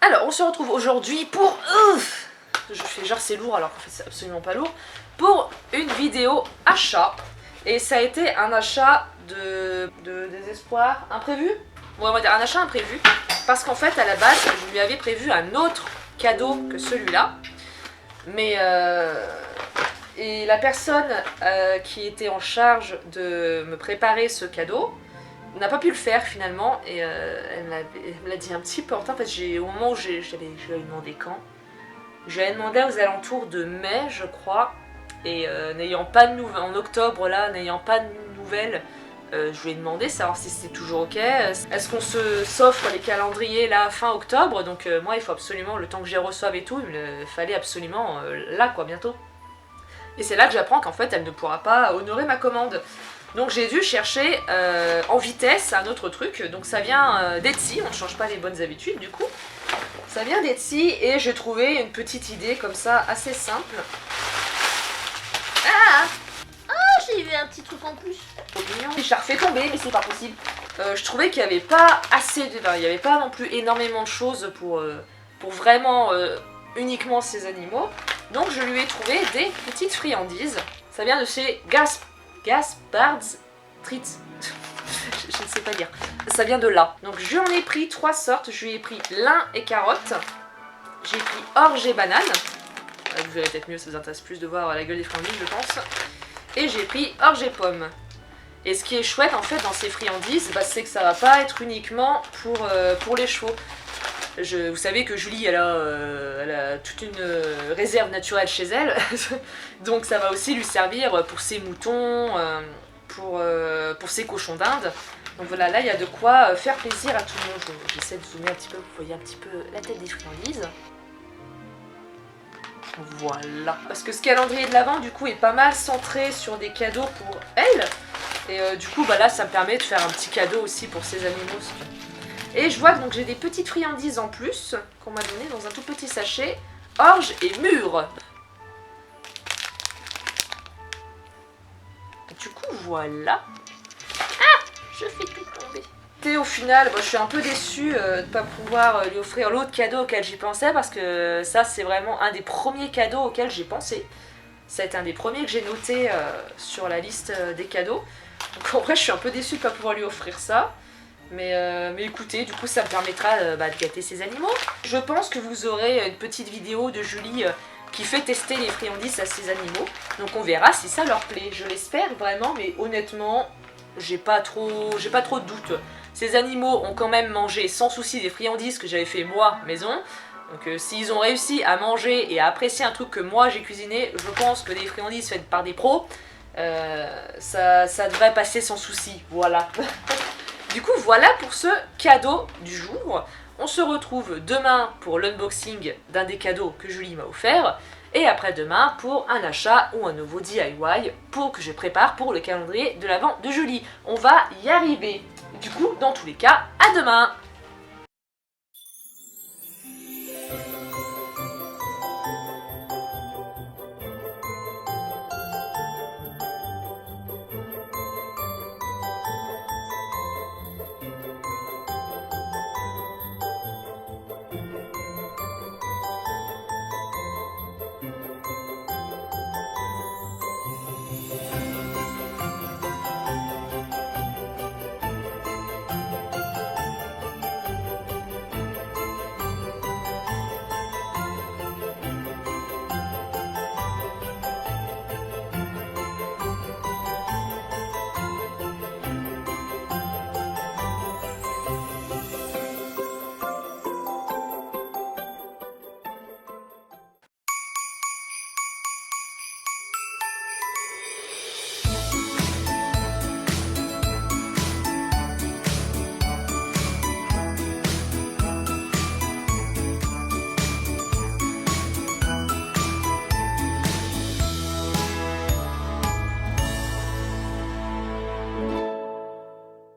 Alors, on se retrouve aujourd'hui pour... je fais genre c'est lourd alors qu'en fait c'est absolument pas lourd. Pour une vidéo achat. Et ça a été un achat de désespoir imprévu. Ouais, on va dire un achat imprévu. Parce qu'en fait, à la base, je lui avais prévu un autre cadeau que celui-là. Mais... Et la personne qui était en charge de me préparer ce cadeau n'a pas pu le faire finalement, et elle me l'a dit un petit peu en retard. En fait, au moment où je lui avais demandé quand, je lui avais demandé aux alentours de mai, je crois, et n'ayant pas de nouvelles, en octobre là, n'ayant pas de nouvelles, je lui ai demandé savoir si c'était toujours ok. Est-ce qu'on s'offre les calendriers là fin octobre? Donc moi il faut absolument, le temps que j'y reçoive et tout, il me fallait absolument là quoi, bientôt. Et c'est là que j'apprends qu'en fait elle ne pourra pas honorer ma commande. Donc j'ai dû chercher en vitesse un autre truc. Donc ça vient d'Etsy, on ne change pas les bonnes habitudes du coup. Ça vient d'Etsy et j'ai trouvé une petite idée comme ça, assez simple. Ah, j'ai vu un petit truc en plus. Trop mignon. Je l'ai refait tomber mais c'est pas possible. Je trouvais qu'il n'y avait pas assez de... Enfin, il n'y avait pas non plus énormément de choses pour vraiment uniquement ces animaux. Donc je lui ai trouvé des petites friandises. Ça vient de chez Gaspard's Treats. je ne sais pas dire. Ça vient de là. Donc je lui en ai pris 3 sortes. Je lui ai pris lin et carotte. J'ai pris orge et banane. Vous verrez peut-être mieux, ça vous intéresse plus de voir la gueule des friandises, je pense. Et j'ai pris orge et pomme. Et ce qui est chouette en fait dans ces friandises, c'est que ça va pas être uniquement pour les chevaux. Vous savez que Julie, elle a toute une réserve naturelle chez elle, donc ça va aussi lui servir pour ses moutons, pour ses cochons d'Inde. Donc voilà, là il y a de quoi faire plaisir à tout le monde. J'essaie de zoomer un petit peu, vous voyez un petit peu la tête des friandises. Voilà. Parce que ce calendrier de l'Avent du coup est pas mal centré sur des cadeaux pour elle. Et du coup là ça me permet de faire un petit cadeau aussi pour ses animaux. Et je vois que j'ai des petites friandises en plus qu'on m'a donné dans un tout petit sachet. Orge et mûre. Du coup voilà. Ah, je fais tout tomber. Et au final, je suis un peu déçue de ne pas pouvoir lui offrir l'autre cadeau auquel j'y pensais, parce que ça c'est vraiment un des premiers cadeaux auxquels j'ai pensé. Ça a été un des premiers que j'ai noté sur la liste des cadeaux. Donc en vrai je suis un peu déçue de ne pas pouvoir lui offrir ça. Mais écoutez, du coup ça me permettra de gâter ses animaux. Je pense que vous aurez une petite vidéo de Julie qui fait tester les friandises à ses animaux. Donc on verra si ça leur plaît. Je l'espère vraiment, mais honnêtement, j'ai pas trop de doute. Ces animaux ont quand même mangé sans souci des friandises que j'avais fait moi maison. Donc s'ils ont réussi à manger et à apprécier un truc que moi j'ai cuisiné, je pense que des friandises faites par des pros, ça devrait passer sans souci. Voilà. Du coup voilà pour ce cadeau du jour. On se retrouve demain pour l'unboxing d'un des cadeaux que Julie m'a offert. Et après-demain pour un achat ou un nouveau DIY que je prépare pour le calendrier de l'Avent de Julie. On va y arriver. Du coup, dans tous les cas, à demain!